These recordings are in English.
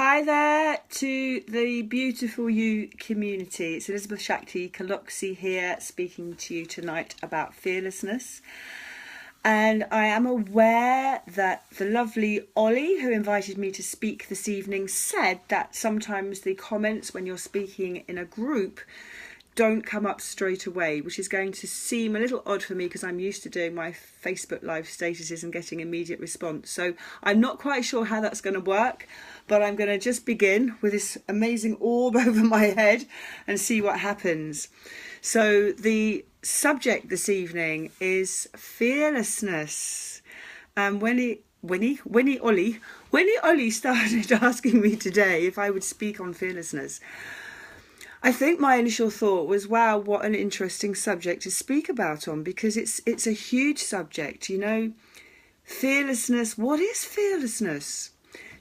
Hi there to the beautiful you community. It's Elizabeth Shakti Kaloksi here speaking to you tonight about fearlessness. And I am aware that the lovely Ollie, who invited me to speak this evening, said that sometimes the comments when you're speaking in a group don't come up straight away, which is going to seem a little odd for me because I'm used to doing my Facebook live statuses and getting immediate response. So I'm not quite sure how that's going to work, but I'm going to just begin with this amazing orb over my head and see what happens. So the subject this evening is fearlessness. And when Ollie started asking me today if I would speak on fearlessness, I think my initial thought was, wow, what an interesting subject to speak about on, because it's a huge subject, you know. Fearlessness, what is fearlessness?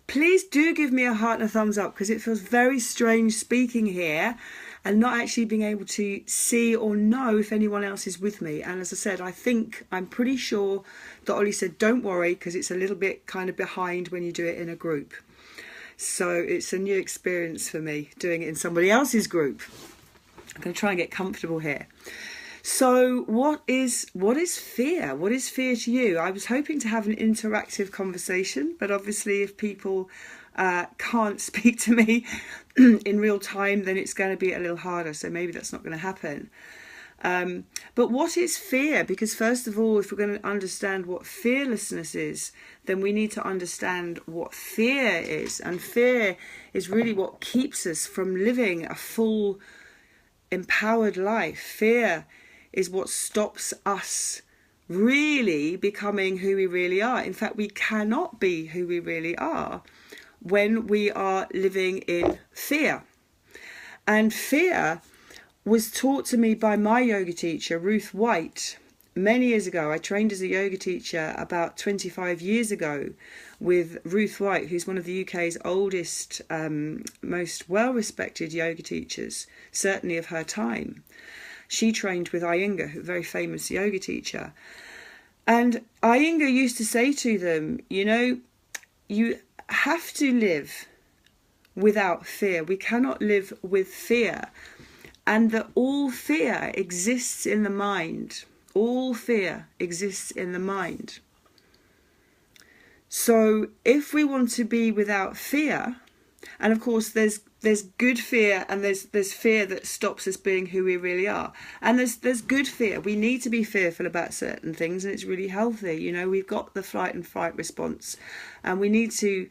Please do give me a heart and a thumbs up, because it feels very strange speaking here and not actually being able to see or know if anyone else is with me. And as I said, I'm pretty sure that Ollie said, don't worry, because it's a little bit kind of behind when you do it in a group. So it's a new experience for me doing it in somebody else's group. I'm going to try and get comfortable here. So what is fear? What is fear to you? I was hoping to have an interactive conversation, but obviously if people can't speak to me in real time, then it's going to be a little harder. So maybe that's not going to happen. But what is fear? Because first of all, if we're going to understand what fearlessness is, then we need to understand what fear is. And fear is really what keeps us from living a full, empowered life. Fear is what stops us really becoming who we really are. In fact, we cannot be who we really are when we are living in fear. And fear was taught to me by my yoga teacher, Ruth White, many years ago. I trained as a yoga teacher about 25 years ago with Ruth White, who's one of the UK's oldest, most well-respected yoga teachers, certainly of her time. She trained with Iyengar, a very famous yoga teacher. And Iyengar used to say to them, you know, you have to live without fear. We cannot live with fear. And that all fear exists in the mind. All fear exists in the mind. So if we want to be without fear, and of course there's good fear and there's fear that stops us being who we really are. And there's good fear. We need to be fearful about certain things, and it's really healthy. You know, we've got the flight and fight response, and we need to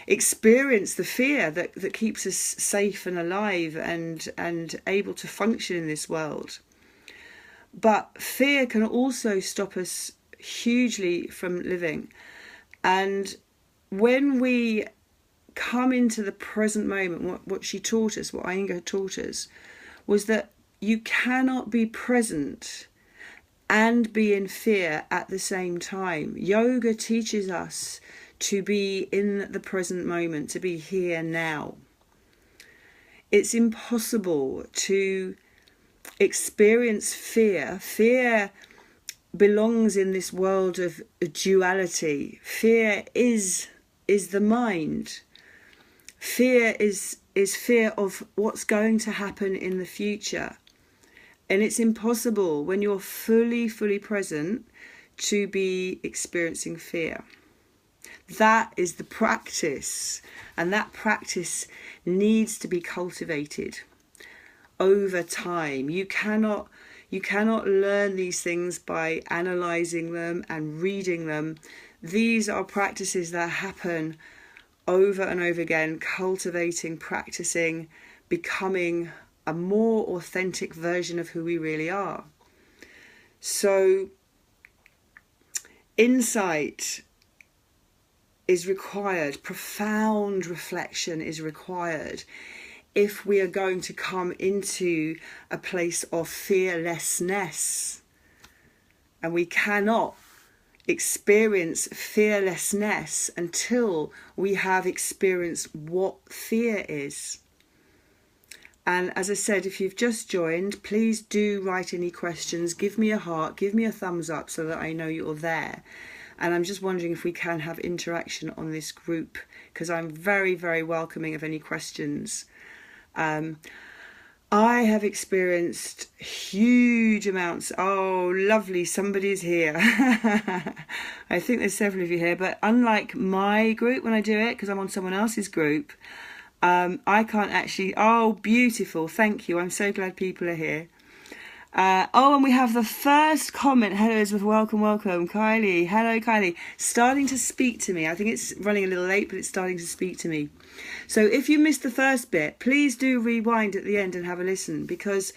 experience the fear that keeps us safe and alive and able to function in this world. But fear can also stop us hugely from living. And when we come into the present moment, what she taught us, what Iyengar taught us, was that you cannot be present and be in fear at the same time. Yoga teaches us to be in the present moment, to be here now. It's impossible to experience fear. Fear belongs in this world of duality. Fear is the mind. Fear is fear of what's going to happen in the future. And it's impossible when you're fully present to be experiencing fear. That is the practice, and that practice needs to be cultivated over time. You cannot learn these things by analysing them and reading them. These are practices that happen over and over again, cultivating, practicing, becoming a more authentic version of who we really are. So insight is required, profound reflection is required if we are going to come into a place of fearlessness. And we cannot experience fearlessness until we have experienced what fear is. And as I said, if you've just joined, please do write any questions. Give me a heart, give me a thumbs up so that I know you're there. And I'm just wondering if we can have interaction on this group, because I'm very, very welcoming of any questions. I have experienced huge amounts. Oh, lovely, somebody's here. I think there's several of you here, but unlike my group when I do it, because I'm on someone else's group, I can't actually. Oh, beautiful, thank you. I'm so glad people are here. And we have the first comment. Hello, Elizabeth. Welcome. Kylie. Hello, Kylie. Starting to speak to me. I think it's running a little late, but it's starting to speak to me. So if you missed the first bit, please do rewind at the end and have a listen, because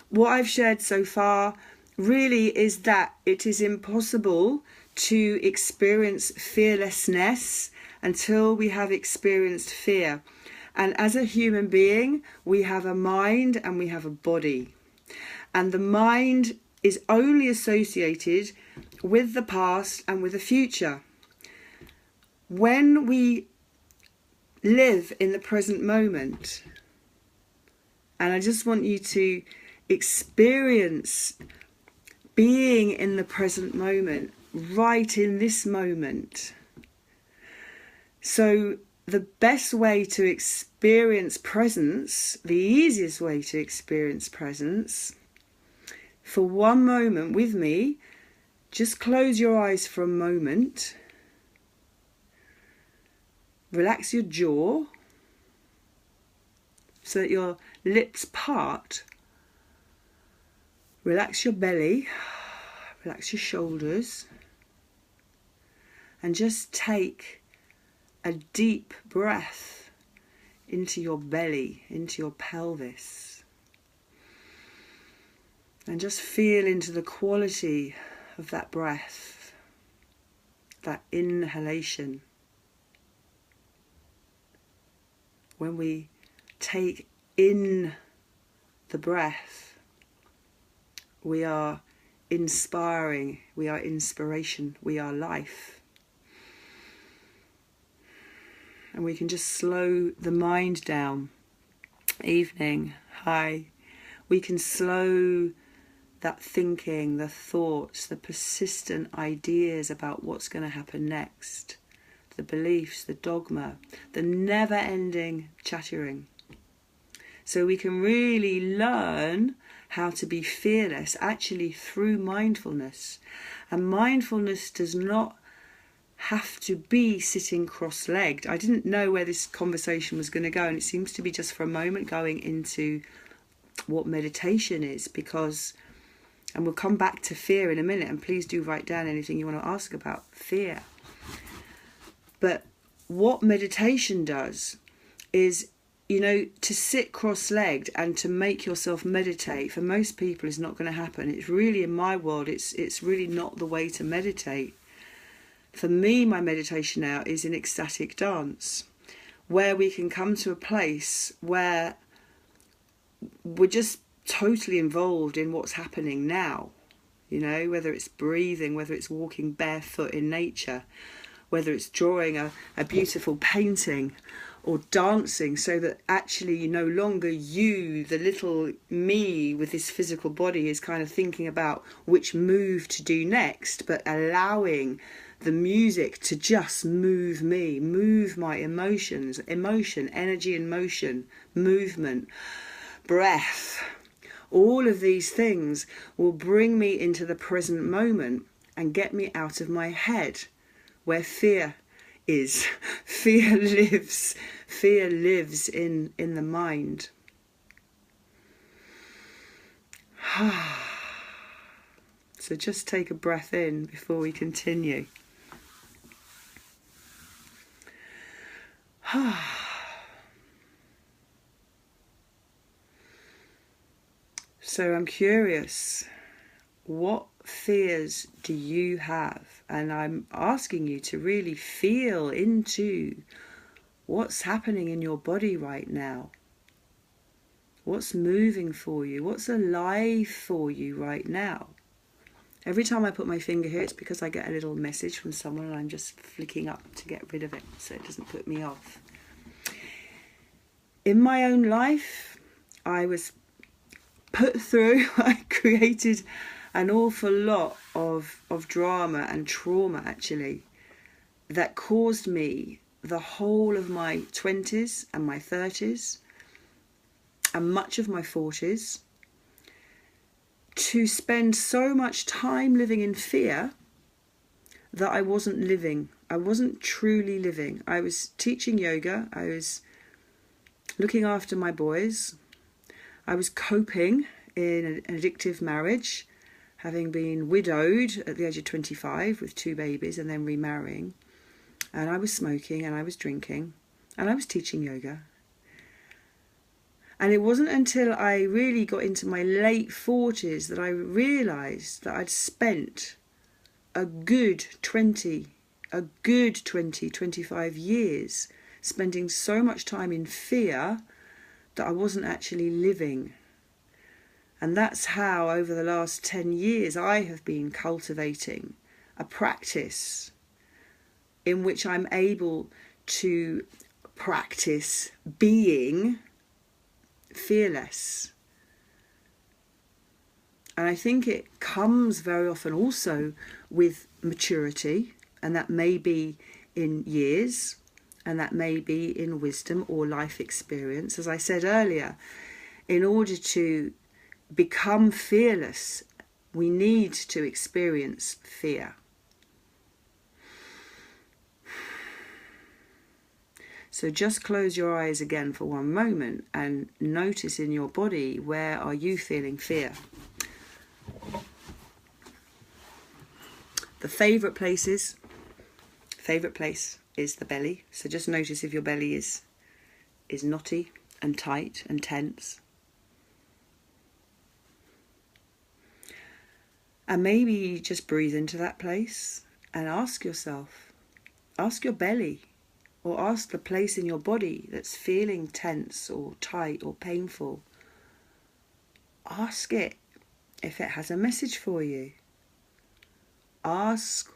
what I've shared so far really is that it is impossible to experience fearlessness until we have experienced fear. And as a human being, we have a mind and we have a body. And the mind is only associated with the past and with the future. When we live in the present moment, and I just want you to experience being in the present moment, right in this moment. So the best way to experience presence, the easiest way to experience presence, for one moment with me, just close your eyes for a moment. Relax your jaw so that your lips part. Relax your belly, relax your shoulders, and just take a deep breath into your belly, into your pelvis. And just feel into the quality of that breath, that inhalation. When we take in the breath, we are inspiring, we are inspiration, we are life. And we can just slow the mind down. Evening, hi. We can slow that thinking, the thoughts, the persistent ideas about what's going to happen next, the beliefs, the dogma, the never-ending chattering. So we can really learn how to be fearless actually through mindfulness. And mindfulness does not have to be sitting cross-legged. I didn't know where this conversation was going to go, and it seems to be just for a moment going into what meditation is, because, and we'll come back to fear in a minute, and please do write down anything you want to ask about fear. But what meditation does is, to sit cross-legged and to make yourself meditate, for most people is not going to happen. It's really, in my world, it's really not the way to meditate. For me, my meditation now is in ecstatic dance, where we can come to a place where we're just totally involved in what's happening now. Whether it's breathing, whether it's walking barefoot in nature, whether it's drawing a beautiful painting or dancing, so that actually no longer you, the little me with this physical body, is kind of thinking about which move to do next, but allowing the music to just move me, move my emotions, energy and motion, movement, breath. All of these things will bring me into the present moment and get me out of my head where fear is. Fear lives in the mind. So just take a breath in before we continue. So I'm curious, what fears do you have? And I'm asking you to really feel into what's happening in your body right now. What's moving for you? What's alive for you right now? Every time I put my finger here, it's because I get a little message from someone and I'm just flicking up to get rid of it so it doesn't put me off. In my own life, I was put through, I created an awful lot of drama and trauma, actually, that caused me the whole of my 20s and my 30s and much of my 40s to spend so much time living in fear that I wasn't living. I wasn't truly living. I was teaching yoga. I was looking after my boys. I was coping in an addictive marriage, having been widowed at the age of 25 with 2 babies and then remarrying. And I was smoking and I was drinking and I was teaching yoga. And it wasn't until I really got into my late 40s that I realised that I'd spent a good 25 years spending so much time in fear that I wasn't actually living. And that's how over the last 10 years I have been cultivating a practice in which I'm able to practice being fearless. And I think it comes very often also with maturity, and that may be in years, and that may be in wisdom or life experience. As I said earlier, in order to become fearless, we need to experience fear. So just close your eyes again for one moment and notice in your body, where are you feeling fear? The favourite place is the belly. So just notice if your belly is knotty and tight and tense. And maybe just breathe into that place and ask yourself, ask your belly, or ask the place in your body that's feeling tense or tight or painful. Ask it if it has a message for you. Ask,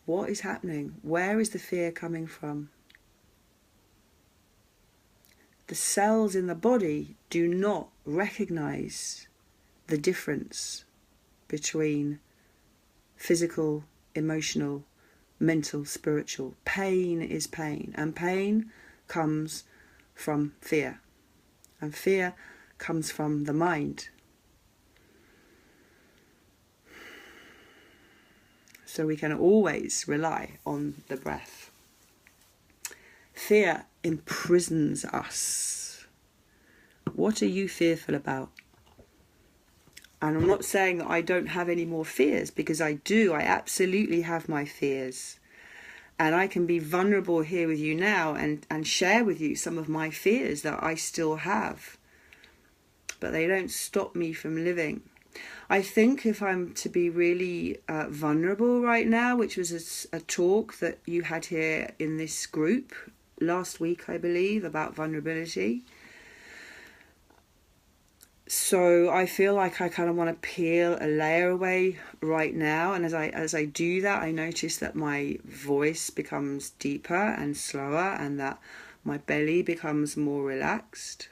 what is happening? Where is the fear coming from? The cells in the body do not recognize the difference between physical, emotional, mental, spiritual. Pain is pain, and pain comes from fear, and fear comes from the mind. So we can always rely on the breath. Fear imprisons us. What are you fearful about? And I'm not saying that I don't have any more fears, because I do. I absolutely have my fears. And I can be vulnerable here with you now and share with you some of my fears that I still have. But they don't stop me from living. I think if I'm to be really vulnerable right now, which was a talk that you had here in this group last week, I believe, about vulnerability. So I feel like I kind of want to peel a layer away right now. And as I do that, I notice that my voice becomes deeper and slower, and that my belly becomes more relaxed.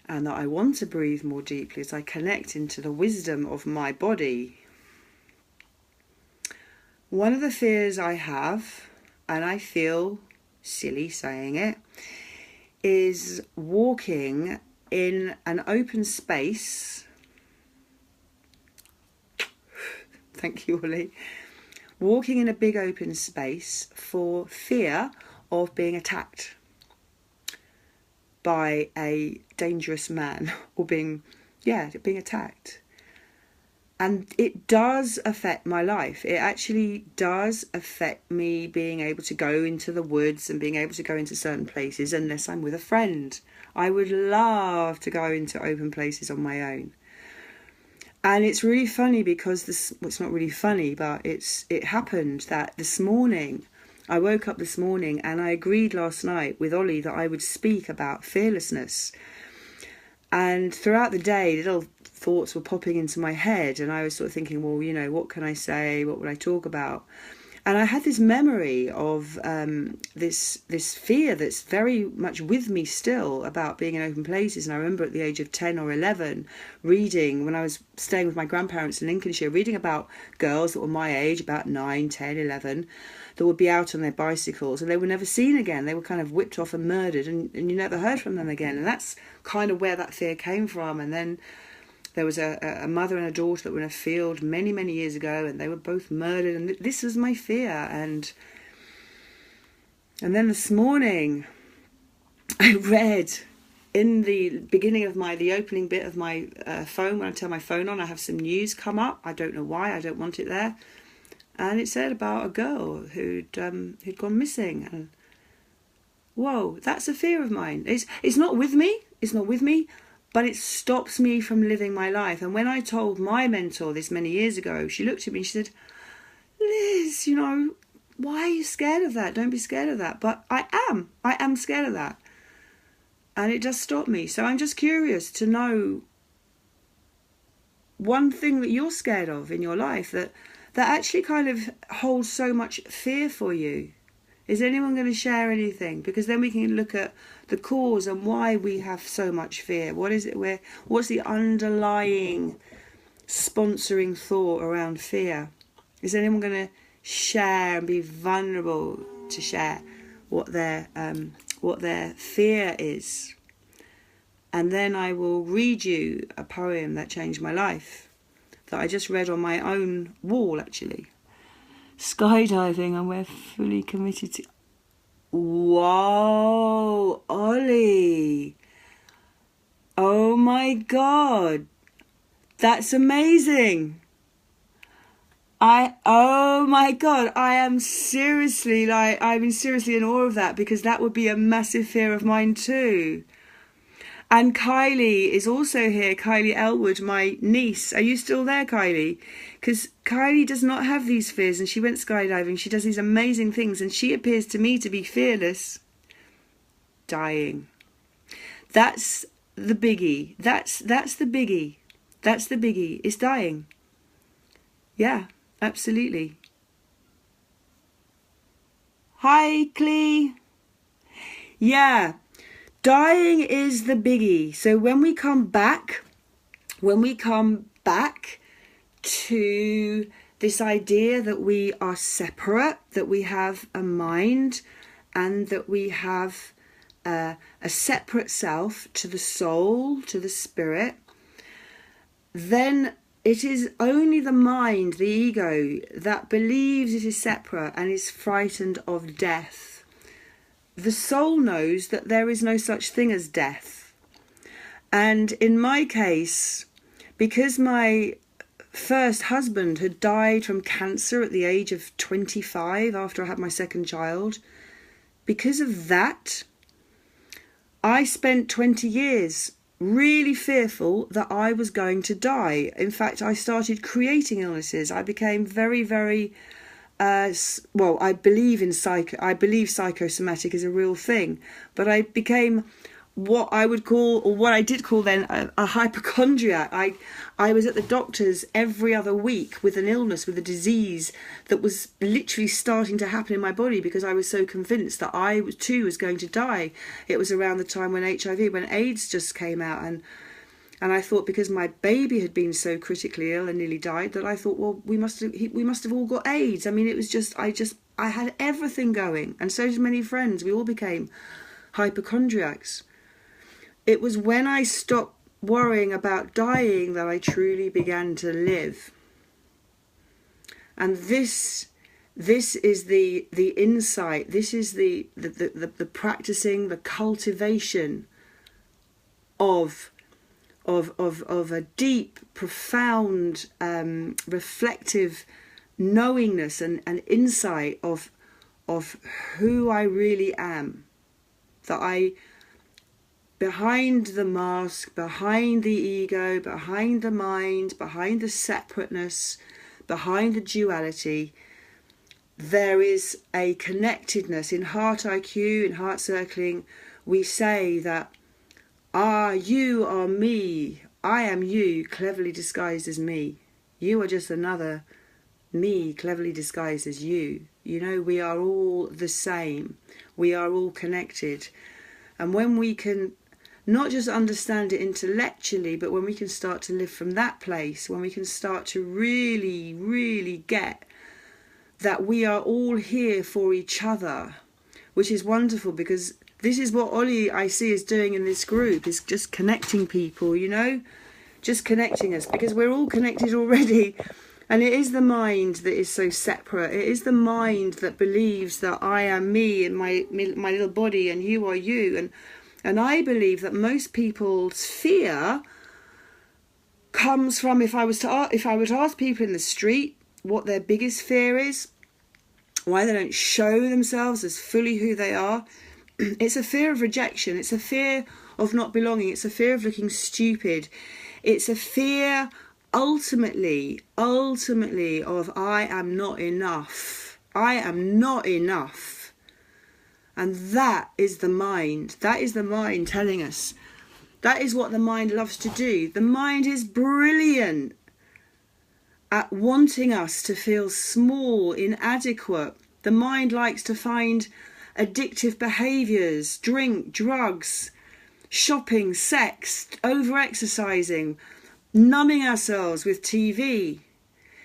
And that I want to breathe more deeply as I connect into the wisdom of my body. One of the fears I have, and I feel silly saying it, is walking in an open space. Thank you, Ollie. Walking in a big open space for fear of being attacked by a dangerous man, or being attacked. And it does affect my life. It actually does affect me being able to go into the woods and being able to go into certain places unless I'm with a friend. I would love to go into open places on my own. And it's really funny because it's not really funny, but it happened that this morning, I woke up this morning and I agreed last night with Ollie that I would speak about fearlessness. And throughout the day, little thoughts were popping into my head, and I was sort of thinking, well, what can I say? What would I talk about? And I had this memory of this fear that's very much with me still about being in open places. And I remember at the age of 10 or 11 reading, when I was staying with my grandparents in Lincolnshire, reading about girls that were my age, about 9, 10, 11, that would be out on their bicycles and they were never seen again. They were kind of whipped off and murdered, and you never heard from them again. And that's kind of where that fear came from. And then there was a mother and a daughter that were in a field many, many years ago, and they were both murdered, and this was my fear. And then this morning, I read in the beginning of the opening bit of my phone, when I turn my phone on, I have some news come up. I don't know why, I don't want it there. And it said about a girl who'd gone missing. And whoa, that's a fear of mine. It's not with me. It's not with me. But it stops me from living my life. And when I told my mentor this many years ago, she looked at me and she said, Liz, why are you scared of that? Don't be scared of that. But I am scared of that. And it just stopped me. So I'm just curious to know one thing that you're scared of in your life that actually kind of holds so much fear for you. Is anyone going to share anything? Because then we can look at the cause and why we have so much fear. What's the underlying sponsoring thought around fear? Is anyone going to share and be vulnerable to share what their fear is? And then I will read you a poem that changed my life, that I just read on my own wall, actually. Skydiving, and we're fully committed to... Whoa, Ollie. Oh my God. That's amazing. Oh my God, I'm seriously in awe of that, because that would be a massive fear of mine too. And Kylie is also here, Kylie Elwood, my niece. Are you still there, Kylie? Because Kylie does not have these fears, and she went skydiving. She does these amazing things, and she appears to me to be fearless. Dying. That's the biggie. That's the biggie. That's the biggie. It's dying. Yeah, absolutely. Hi, Clee. Yeah. Dying is the biggie. So when we come back to this idea that we are separate, that we have a mind, and that we have a separate self to the soul, to the spirit, then it is only the mind, the ego, that believes it is separate and is frightened of death. The soul knows that there is no such thing as death. And in my case, because my first husband had died from cancer at the age of 25 after I had my second child, because of that, I spent 20 years really fearful that I was going to die. In fact, I started creating illnesses. I became very, very... I believe psychosomatic is a real thing, but I became what I would call, or what I did call then, a hypochondriac. I was at the doctor's every other week with an illness, with a disease that was literally starting to happen in my body, because I was so convinced that I too was going to die. It was around the time when AIDS just came out, and I thought, because my baby had been so critically ill and nearly died, that I thought, well, we must have all got AIDS. I mean, it was just, I had everything going, and so did many friends. We all became hypochondriacs. It was when I stopped worrying about dying that I truly began to live. And this is the insight. This is the practicing, the cultivation of a deep, profound, reflective knowingness and insight of who I really am. That behind the mask, behind the ego, behind the mind, behind the separateness, behind the duality, there is a connectedness. In Heart IQ, in Heart Circling, we say that you are me, I am you, cleverly disguised as me. You are just another me cleverly disguised as you. You know, we are all the same. We are all connected. And when we can not just understand it intellectually, but when we can start to live from that place, when we can start to really, really get that we are all here for each other, which is wonderful, because this is what Ollie, I see, is doing in this group, is just connecting people, you know, just connecting us, because we're all connected already. And it is the mind that is so separate. It is the mind that believes that I am me and my little body and you are you. And I believe that most people's fear comes from, if I were to ask people in the street what their biggest fear is, why they don't show themselves as fully who they are, it's a fear of rejection. It's a fear of not belonging. It's a fear of looking stupid. It's a fear ultimately of I am not enough. I am not enough. And that is the mind. That is the mind telling us. That is what the mind loves to do. The mind is brilliant at wanting us to feel small, inadequate. The mind likes to find addictive behaviours, drink, drugs, shopping, sex, over-exercising, numbing ourselves with TV,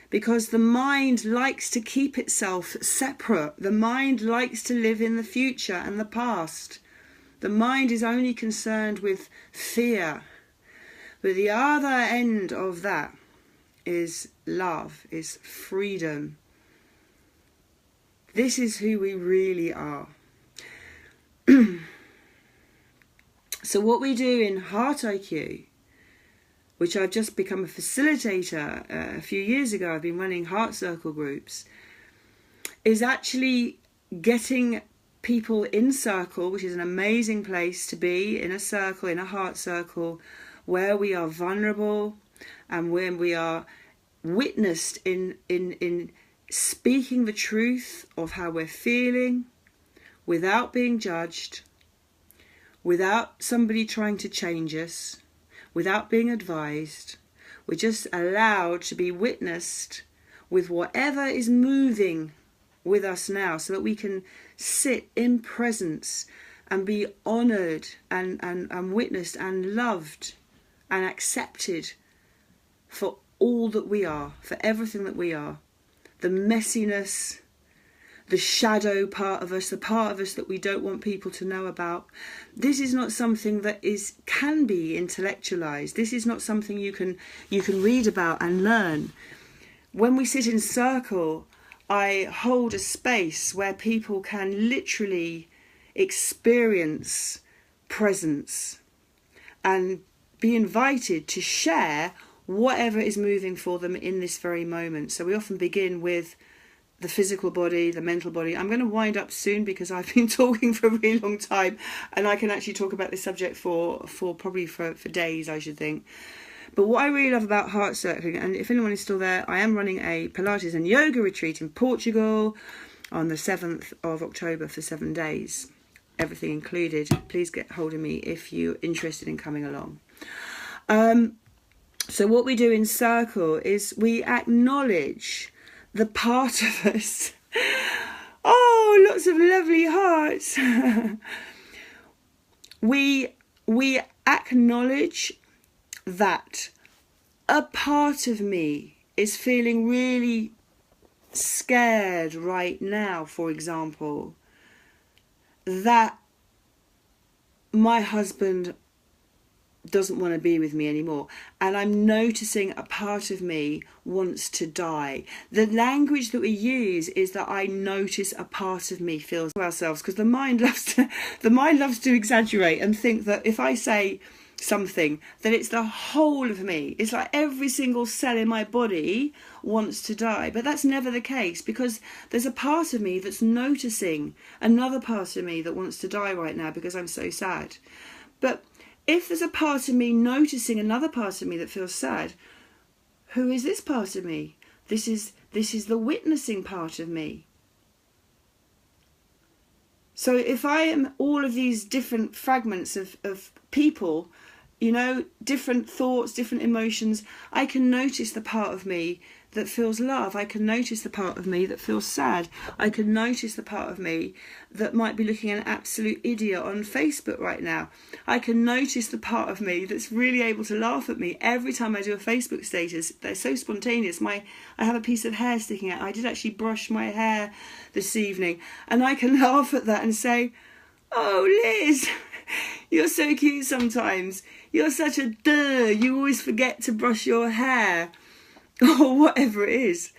because the mind likes to keep itself separate. The mind likes to live in the future and the past. The mind is only concerned with fear. But the other end of that is love, is freedom. This is who we really are. So what we do in Heart IQ, which I've just become a facilitator a few years ago, I've been running heart circle groups, is actually getting people in circle, which is an amazing place to be, in a circle, in a heart circle, where we are vulnerable and when we are witnessed in speaking the truth of how we're feeling without being judged, without somebody trying to change us, without being advised. We're just allowed to be witnessed with whatever is moving with us now, so that we can sit in presence and be honoured and witnessed and loved and accepted for all that we are, for everything that we are. The messiness, the shadow part of us, the part of us that we don't want people to know about. This is not something that can be intellectualized. This is not something you can read about and learn. When we sit in circle, I hold a space where people can literally experience presence and be invited to share whatever is moving for them in this very moment. So we often begin with the physical body, the mental body. I'm going to wind up soon because I've been talking for a really long time, and I can actually talk about this subject for probably for days, I should think. But what I really love about heart circling, and if anyone is still there, I am running a Pilates and yoga retreat in Portugal on the 7th of October for 7 days, everything included. Please get hold of me if you're interested in coming along. So what we do in circle is we acknowledge the part of us. Oh, lots of lovely hearts. we acknowledge that a part of me is feeling really scared right now, for example, that my husband doesn't want to be with me anymore, and I'm noticing a part of me wants to die. The language that we use is that I notice a part of me feels to ourselves, because the mind loves to exaggerate and think that if I say something, that it's the whole of me. It's like every single cell in my body wants to die. But that's never the case, because there's a part of me that's noticing another part of me that wants to die right now because I'm so sad. But if there's a part of me noticing another part of me that feels sad, who is this part of me? This is the witnessing part of me. So if I am all of these different fragments of people, you know, different thoughts, different emotions, I can notice the part of me that feels love. I can notice the part of me that feels sad. I can notice the part of me that might be looking an absolute idiot on Facebook right now. I can notice the part of me that's really able to laugh at me every time I do a Facebook status. They're so spontaneous. I have a piece of hair sticking out. I did actually brush my hair this evening, and I can laugh at that and say, "Oh, Liz, you're so cute sometimes. You're such a duh. You always forget to brush your hair," or whatever it is.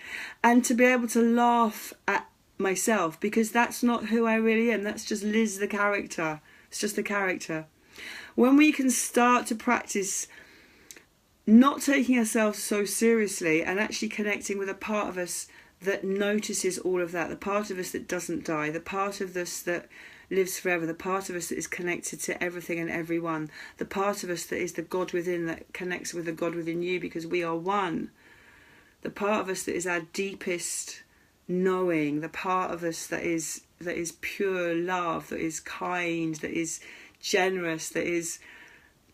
And to be able to laugh at myself, because that's not who I really am. That's just Liz, the character. It's just the character. When we can start to practice not taking ourselves so seriously and actually connecting with a part of us that notices all of that, the part of us that doesn't die, the part of us that lives forever, the part of us that is connected to everything and everyone, the part of us that is the God within, that connects with the God within you, because we are one, the part of us that is our deepest knowing, the part of us that is pure love, that is kind, that is generous, that is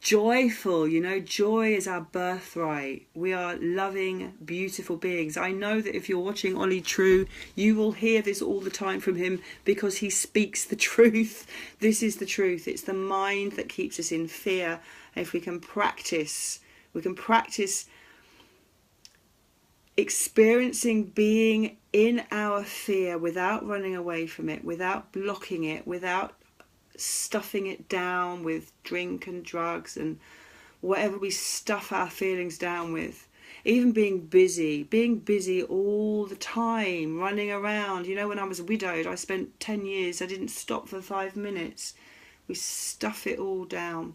joyful. Joy is our birthright. We are loving, beautiful beings. I know that if you're watching Ollie True, you will hear this all the time from him, because he speaks the truth. This is the truth. It's the mind that keeps us in fear. And if we can practice experiencing being in our fear without running away from it, without blocking it, without stuffing it down with drink and drugs and whatever we stuff our feelings down with. Even being busy all the time, running around. When I was widowed, I spent 10 years, I didn't stop for 5 minutes. We stuff it all down.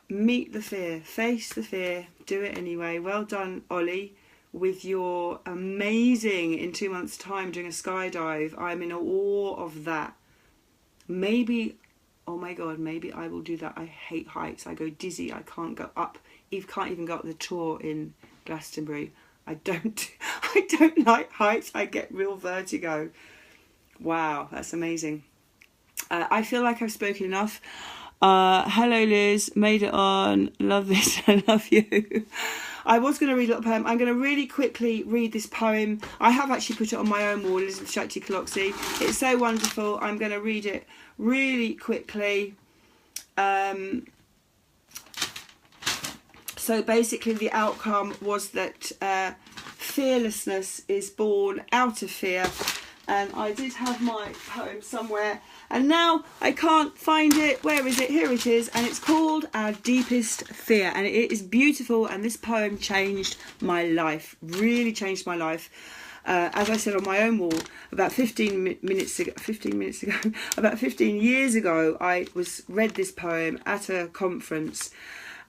Meet the fear, face the fear, do it anyway. Well done, Ollie, with your amazing, in 2 months' time, doing a skydive. I'm in awe of that. Maybe, oh my God, maybe I will do that. I hate heights. I go dizzy. I can't go up. Can't even go up the tour in Glastonbury. I don't like heights. I get real vertigo. Wow, that's amazing. I feel like I've spoken enough. Hello, Liz. Made it on. Love this. I love you. I was going to read a little poem. I'm going to really quickly read this poem. I have actually put it on my own wall, Elizabeth Shakti Kaloxi. It's so wonderful. I'm going to read it really quickly. So basically the outcome was that fearlessness is born out of fear. And I did have my poem somewhere, and now I can't find it. Where is it? Here it is, and it's called Our Deepest Fear, and it is beautiful, and this poem changed my life, really changed my life. As I said on my own wall, about 15 years ago, I read this poem at a conference,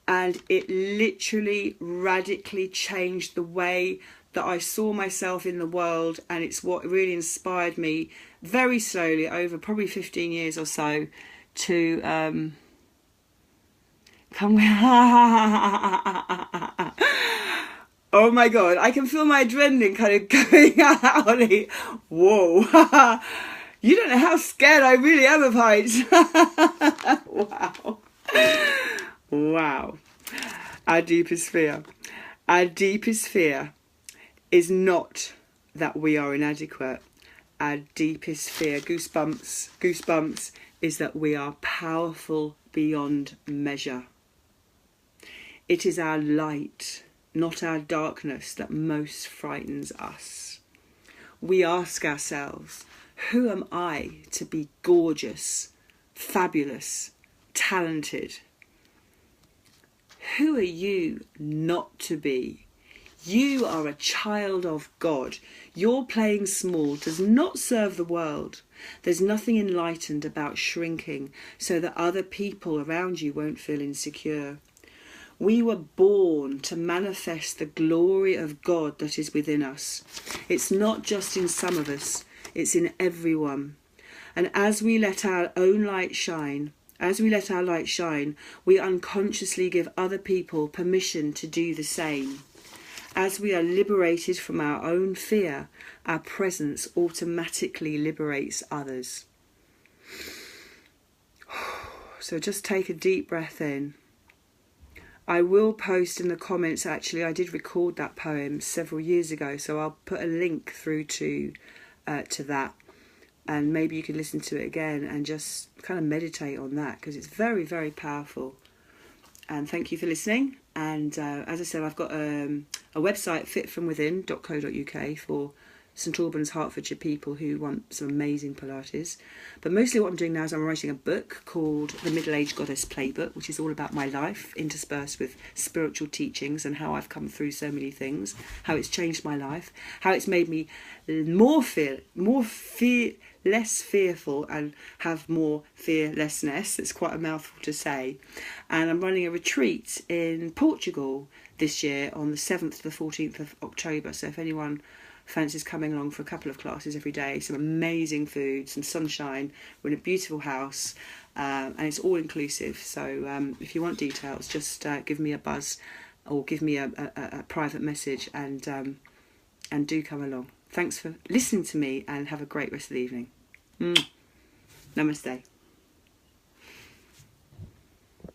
and it literally radically changed the way that I saw myself in the world, and it's what really inspired me very slowly over probably 15 years or so to come. Oh my God, I can feel my adrenaline kind of going out. Whoa. You don't know how scared I really am of heights. Wow. Wow. Our deepest fear. Our deepest fear is not that we are inadequate. Our deepest fear, goosebumps, is that we are powerful beyond measure. It is our light, not our darkness, that most frightens us. We ask ourselves, who am I to be gorgeous, fabulous, talented? Who are you not to be? You are a child of God. Your playing small does not serve the world. There's nothing enlightened about shrinking so that other people around you won't feel insecure. We were born to manifest the glory of God that is within us. It's not just in some of us, it's in everyone. And as we let our own light shine, we unconsciously give other people permission to do the same. As we are liberated from our own fear, our presence automatically liberates others. So just take a deep breath in. I will post in the comments, actually, I did record that poem several years ago, so I'll put a link through to that, and maybe you can listen to it again and just kind of meditate on that, because it's very, very powerful. And thank you for listening. And as I said, I've got a website, fitfromwithin.co.uk, for St Albans, Hertfordshire people who want some amazing Pilates. But mostly what I'm doing now is I'm writing a book called The Middle-Aged Goddess Playbook, which is all about my life, interspersed with spiritual teachings and how I've come through so many things, how it's changed my life, how it's made me less fearful and have more fearlessness. It's quite a mouthful to say. And I'm running a retreat in Portugal this year on the 7th to the 14th of October. So if anyone fancies coming along for a couple of classes every day, some amazing food, some sunshine, we're in a beautiful house, and it's all inclusive. So if you want details, just give me a buzz or give me a private message, and do come along. Thanks for listening to me, and have a great rest of the evening. Namaste.